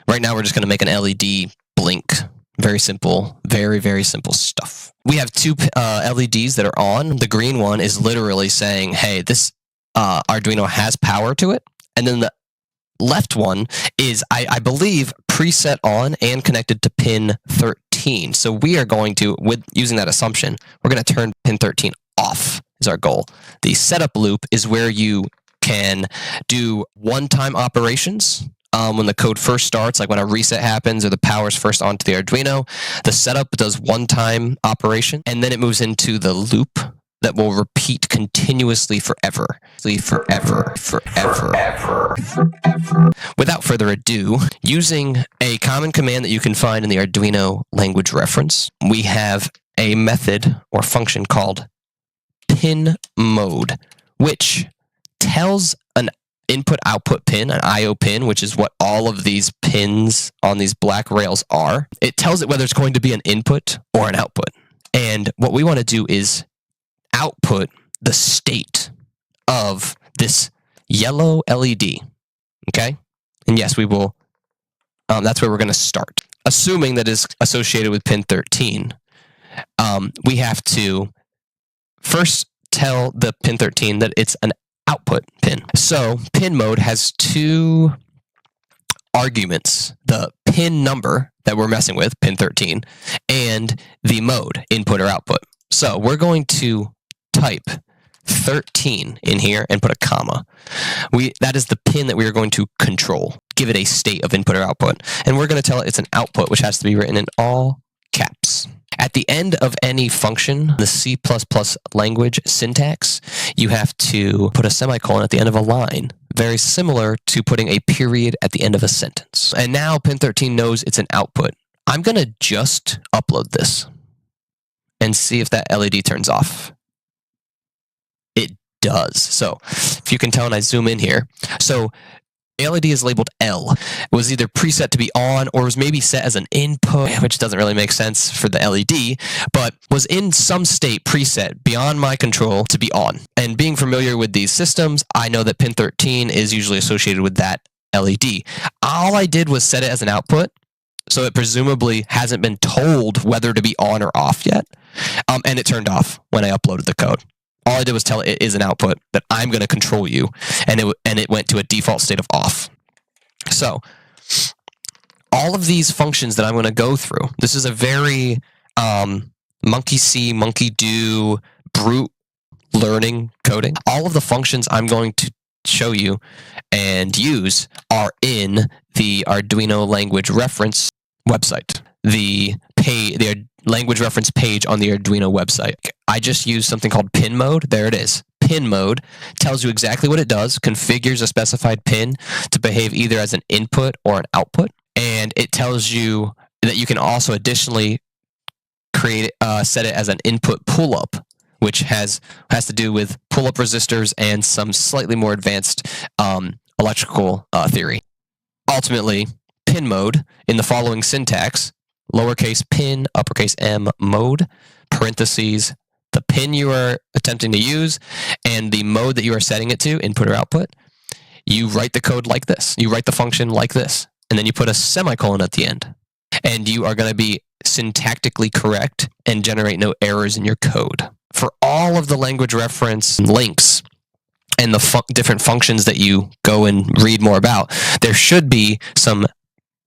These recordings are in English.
Right now, we're just going to make an LED blink. Very simple, very simple stuff. We have two LEDs that are on. The green one is literally saying, hey, this Arduino has power to it. And then the left one is, I believe, preset on and connected to pin 13. So we are going to, with using that assumption, we're going to turn pin 13 off is our goal. The setup loop is where you can do one-time operations. When the code first starts, like when a reset happens or the power's first onto the Arduino, the setup does one-time operation, and then it moves into the loop that will repeat continuously forever. Without further ado, using a common command that you can find in the Arduino language reference, we have a method or function called pin mode, which tells an input-output pin, an I/O pin, which is what all of these pins on these black rails are. It tells it whether it's going to be an input or an output. And what we want to do is output the state of this yellow LED, okay? And yes, we will, that's where we're going to start. Assuming that is associated with pin 13, we have to first tell the pin 13 that it's an output pin. So pin mode has two arguments, the pin number that we're messing with, pin 13, and the mode, input or output. So we're going to type 13 in here and put a comma. That is the pin that we are going to control. Give it a state of input or output. And we're going to tell it it's an output, which has to be written in all caps. At the end of any function, the C++ language syntax, you have to put a semicolon at the end of a line, very similar to putting a period at the end of a sentence. And now pin 13 knows it's an output. I'm going to just upload this and see if that LED turns off. It does. So if you can tell when I zoom in here, so LED is labeled L. It was either preset to be on or was maybe set as an input, which doesn't really make sense for the LED, but was in some state preset beyond my control to be on. And being familiar with these systems, I know that pin 13 is usually associated with that LED. All I did was set it as an output, so it presumably hasn't been told whether to be on or off yet, and it turned off when I uploaded the code. All I did was tell it is an output, that I'm going to control you, and it went to a default state of off. So all of these functions that I'm going to go through, this is a very monkey see, monkey do, brute learning coding. All of the functions I'm going to show you and use are in the Arduino language reference website. The language reference page on the Arduino website. I just use something called pin mode. There it is. Pin mode tells you exactly what it does, configures a specified pin to behave either as an input or an output, and it tells you that you can also additionally set it as an input pull-up, which has to do with pull-up resistors and some slightly more advanced electrical theory. Ultimately, pin mode in the following syntax: lowercase pin, uppercase M, mode, parentheses, the pin you are attempting to use, and the mode that you are setting it to, input or output. You write the code like this. You write the function like this. And then you put a semicolon at the end. And you are going to be syntactically correct and generate no errors in your code. For all of the language reference links and the different functions that you go and read more about, there should be some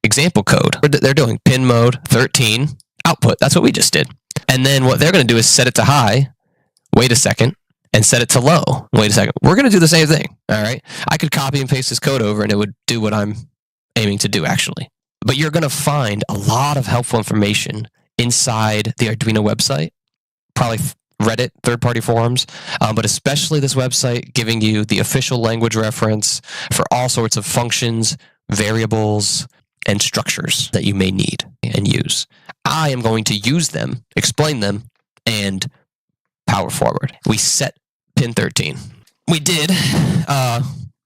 example code. They're doing pin mode 13 output. That's what we just did. And then what they're going to do is set it to high, wait a second, and set it to low. Wait a second. We're going to do the same thing. All right. I could copy and paste this code over and it would do what I'm aiming to do, actually. But you're going to find a lot of helpful information inside the Arduino website, probably Reddit, third-party forums, but especially this website giving you the official language reference for all sorts of functions, variables, and structures that you may need and use. I am going to use them, explain them, and power forward. We set pin 13. We did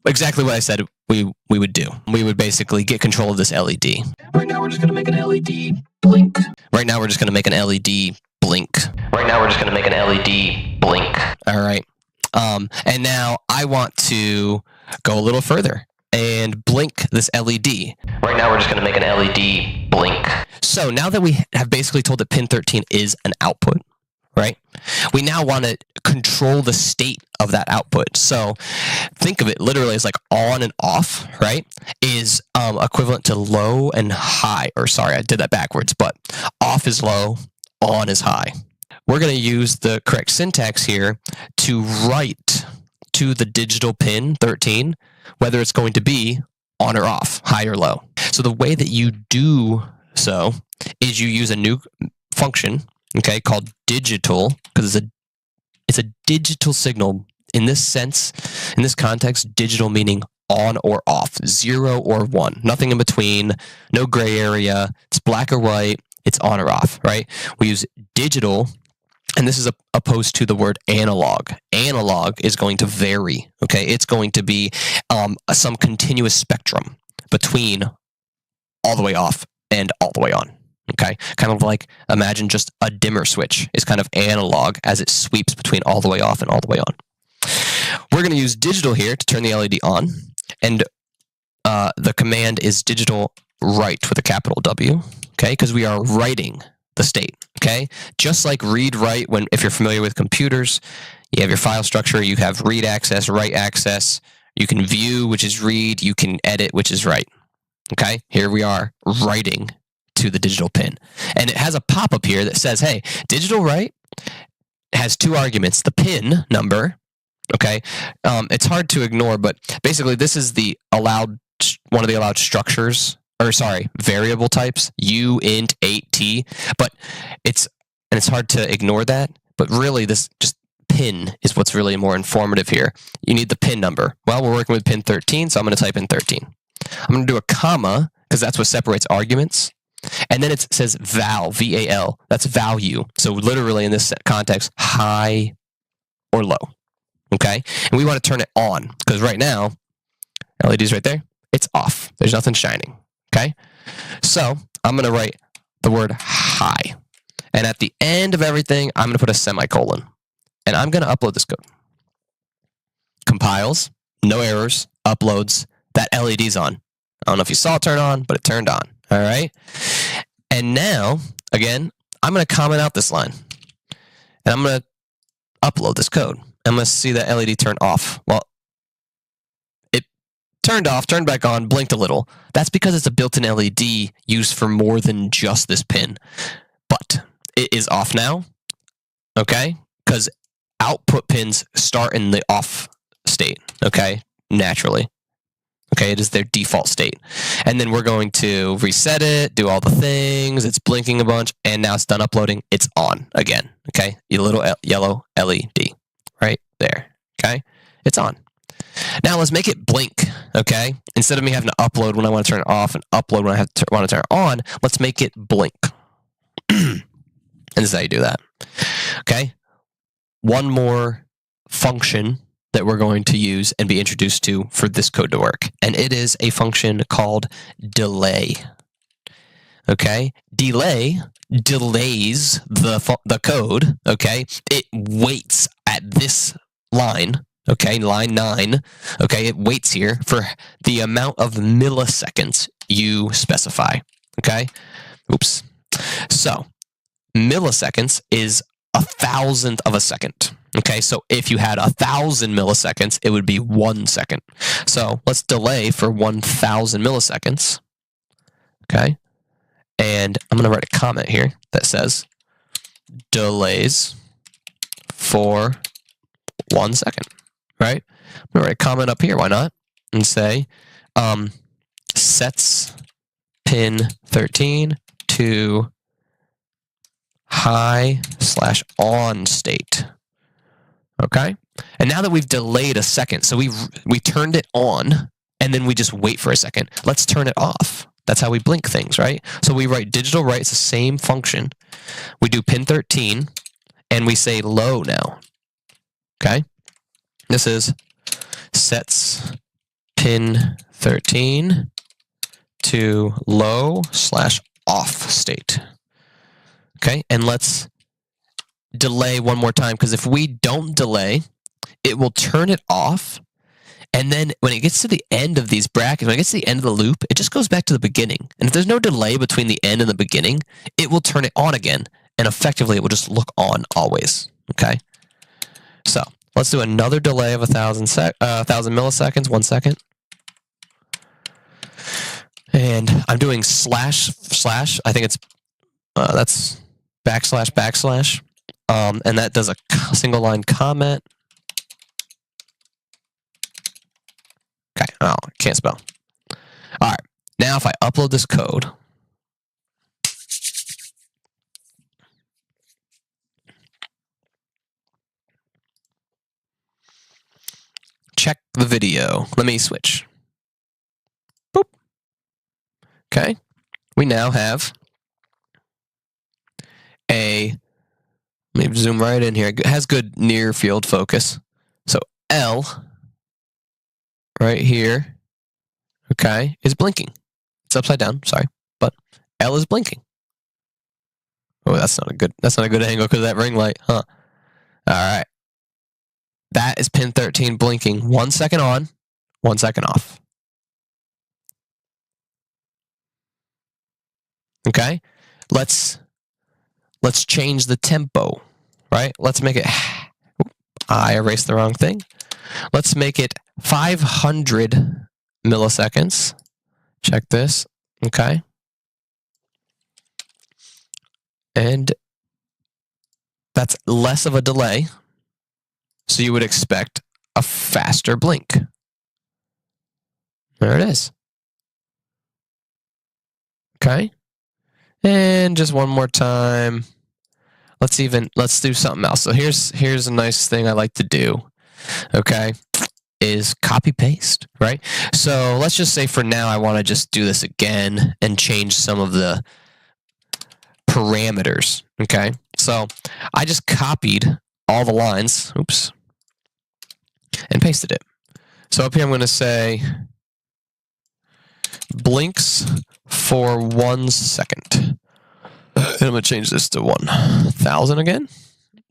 exactly what I said we would do. We would basically get control of this LED. Right now we're just going to make an LED blink. Right now we're just going to make an LED blink. Right now we're just going to make an LED blink. All right. And now I want to go a little further and blink this LED. Right now we're just going to make an LED blink. So now that we have basically told that pin 13 is an output, right? We now want to control the state of that output. So think of it literally as like on and off, right? Is equivalent to low and high. Or sorry, I did that backwards, but off is low, on is high. We're going to use the correct syntax here to write to the digital pin 13, whether it's going to be on or off, high or low. So the way that you do so is you use a new function, okay, called digital, because it's a digital signal. In this sense, in this context, digital meaning on or off, 0 or 1, nothing in between, no gray area. It's black or white. It's on or off, right? We use digital, and this is opposed to the word analog. Analog is going to vary, okay? It's going to be some continuous spectrum between all the way off and all the way on, okay? Kind of like, imagine just a dimmer switch is kind of analog as it sweeps between all the way off and all the way on. We're going to use digital here to turn the LED on, and the command is digital write with a capital W, okay? Because we are writing the state, okay? Just like read write, if you're familiar with computers, you have your file structure, you have read access, write access, you can view, which is read, you can edit, which is write, okay? Here we are writing to the digital pin. And it has a pop-up here that says, hey, digital write has 2 arguments, the pin number, okay? It's hard to ignore, but basically this is the one of the allowed structures, or sorry, variable types, U, int, 8t, but it's hard to ignore that, but really this just pin is what's really more informative here. You need the pin number. Well, we're working with pin 13, so I'm going to type in 13. I'm going to do a comma, because that's what separates arguments, and then it says val, V-A-L, that's value. So literally in this context, high or low, okay? And we want to turn it on, because right now, LED's right there, it's off. There's nothing shining. Okay, so I'm going to write the word high. And at the end of everything, I'm going to put a semicolon. And I'm going to upload this code. Compiles, no errors, uploads, that LED's on. I don't know if you saw it turn on, but it turned on. All right. And now, again, I'm going to comment out this line. And I'm going to upload this code. I'm going to see that LED turn off. Well, turned off, turned back on, blinked a little. That's because it's a built-in LED used for more than just this pin. But it is off now, okay? Because output pins start in the off state, okay? Naturally. Okay, it is their default state. And then we're going to reset it, do all the things, it's blinking a bunch, and now it's done uploading, it's on again, okay? Your little yellow LED right there, okay? It's on. Now let's make it blink, okay? Instead of me having to upload when I want to turn it off and upload when I want to turn it on, let's make it blink. And this is how you do that, okay? One more function that we're going to use and be introduced to for this code to work, and it is a function called delay, okay? Delay delays the code, okay? It waits at this line, okay, line 9, okay, it waits here for the amount of milliseconds you specify, okay? Oops. So, milliseconds is 1,000th of a second, okay? So, if you had 1,000 milliseconds, it would be 1 second. So, let's delay for 1,000 milliseconds, okay? And I'm going to write a comment here that says delays for 1 second. Right? I'm going to write a comment up here, why not? And say, sets pin 13 to high/on state. Okay? And now that we've delayed a second, so we turned it on, and then we just wait for a second. Let's turn it off. That's how we blink things, right? So we write digital write, it's the same function. We do pin 13, and we say low now. Okay? This is sets pin 13 to low/off state. Okay, and let's delay one more time, because if we don't delay, it will turn it off, And then when it gets to the end of these brackets, when it gets to the end of the loop, it just goes back to the beginning. And if there's no delay between the end and the beginning, it will turn it on again. And effectively, it will just look on always. Okay? So let's do another delay of 1,000 milliseconds, 1 second. And I'm doing slash. I think it's that's //. And that does a single line comment. Okay, oh, I can't spell. All right, now if I upload this code, check the video. Let me switch. Boop. Okay, we now have let me zoom right in here. It has good near field focus. So L right here, okay, is blinking. It's upside down, sorry, but L is blinking. Oh, that's not a good angle because of that ring light, huh? All right. That is pin 13 blinking. 1 second on, 1 second off. Okay? Let's change the tempo, right? Let's make it I erased the wrong thing. Let's make it 500 milliseconds. Check this. Okay? And that's less of a delay. So you would expect a faster blink. There it is. Okay? And just one more time. Let's do something else. So here's a nice thing I like to do. Okay? Is copy paste, right? So let's just say for now I want to just do this again and change some of the parameters. Okay? So I just copied all the lines, oops, and pasted it. So up here I'm going to say blinks for 1 second. And I'm going to change this to 1,000 again.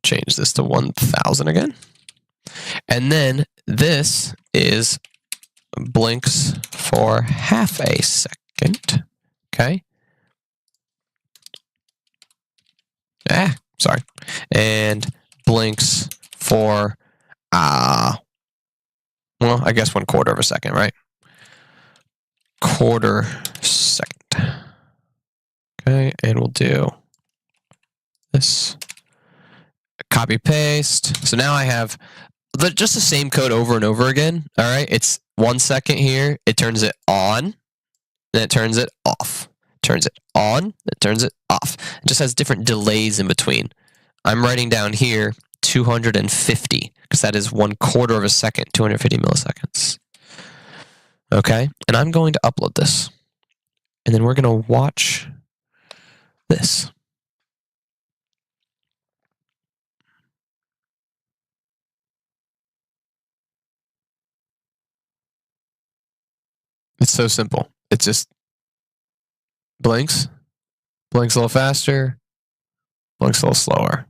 Change this to 1,000 again. And then this is blinks for half a second. Okay. Sorry. And blinks for, well, I guess 1/4 of a second, right? 1/4 second. Okay, and we'll do this. Copy paste. So now I have just the same code over and over again. All right, it's 1 second here. It turns it on, then it turns it off. Turns it on, it turns it off. It just has different delays in between. I'm writing down here 250 because that is 1/4 of a second, 250 milliseconds. Okay, and I'm going to upload this, and then we're going to watch this. It's so simple. It just blinks, blinks a little faster, blinks a little slower.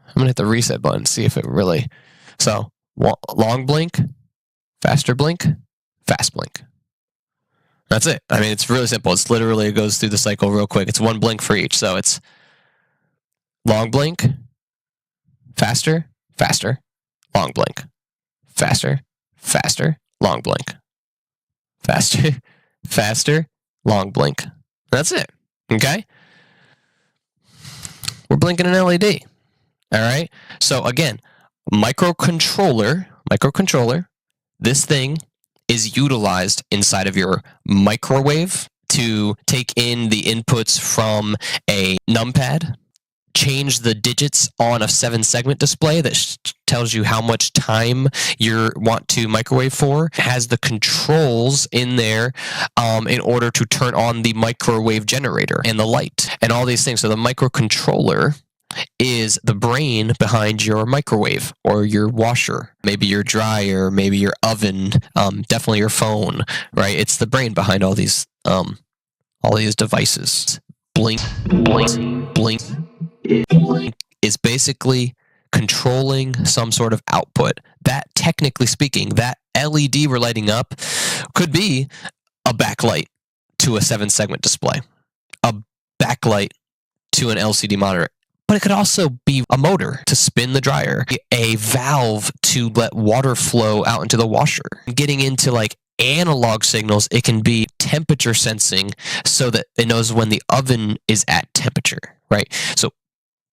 I'm going to hit the reset button, see if it really... So, long blink, faster blink, fast blink. That's it. I mean, it's really simple. It's literally, it goes through the cycle real quick. It's 1 blink for each. So it's long blink, faster, faster, long blink, faster, faster, long blink, faster, faster, long blink. That's it. Okay? We're blinking an LED. All right? So again, microcontroller, this thing is utilized inside of your microwave to take in the inputs from a numpad, change the digits on a 7-segment display that tells you how much time you want to microwave for. It has the controls in there in order to turn on the microwave generator and the light and all these things. So the microcontroller is the brain behind your microwave or your washer, maybe your dryer, maybe your oven, definitely your phone, right? It's the brain behind all these devices. Blink, blink, blink is basically controlling some sort of output. That, technically speaking, that LED we're lighting up could be a backlight to a 7-segment display, a backlight to an LCD monitor. But it could also be a motor to spin the dryer, a valve to let water flow out into the washer. Getting into like analog signals, it can be temperature sensing so that it knows when the oven is at temperature, right? So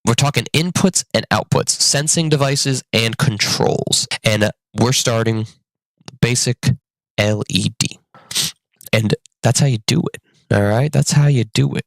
we're talking inputs and outputs, sensing devices and controls. And we're starting basic LED. And that's how you do it. All right? That's how you do it.